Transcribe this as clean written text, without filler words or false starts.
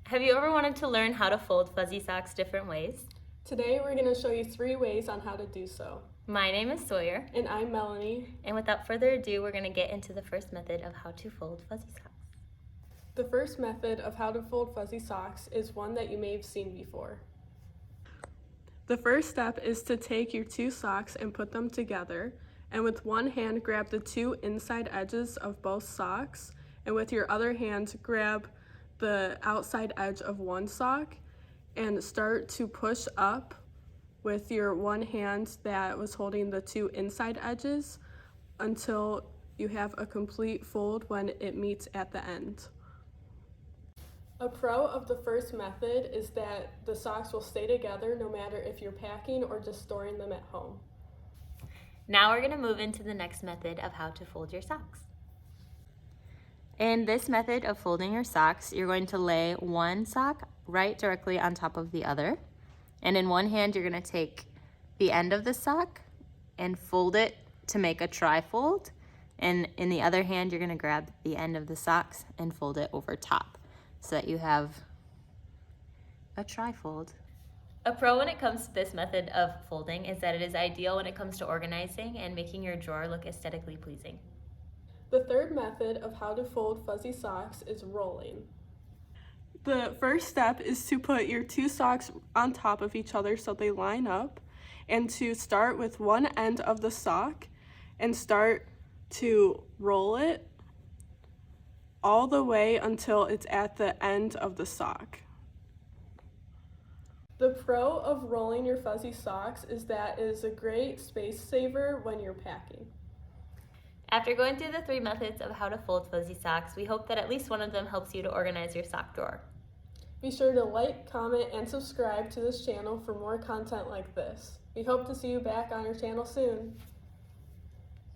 Have you ever wanted to learn how to fold fuzzy socks different ways? Today we're going to show you 3 ways on how to do so. My name is Sawyer, And I'm Melanie. and without further ado, we're going to get into the first method of how to fold fuzzy socks. The first method of how to fold fuzzy socks is one that you may have seen before. The first step is to take your 2 socks and put them together, and with one hand grab the 2 inside edges of both socks, and with your other hand grab the outside edge of one sock and start to push up with your one hand that was holding the 2 inside edges until you have a complete fold when it meets at the end. A pro of the first method is that the socks will stay together no matter if you're packing or just storing them at home. Now we're going to move into the next method of how to fold your socks. In this method of folding your socks, you're going to lay one sock right directly on top of the other. And in one hand, you're going to take the end of the sock and fold it to make a tri-fold. And in the other hand, you're going to grab the end of the socks and fold it over top so that you have a tri-fold. A pro when it comes to this method of folding is that it is ideal when it comes to organizing and making your drawer look aesthetically pleasing. The third method of how to fold fuzzy socks is rolling. The first step is to put your 2 socks on top of each other so they line up, and to start with one end of the sock and start to roll it all the way until it's at the end of the sock. The pro of rolling your fuzzy socks is that it is a great space saver when you're packing. After going through the 3 methods of how to fold fuzzy socks, we hope that at least one of them helps you to organize your sock drawer. Be sure to like, comment, and subscribe to this channel for more content like this. We hope to see you back on our channel soon.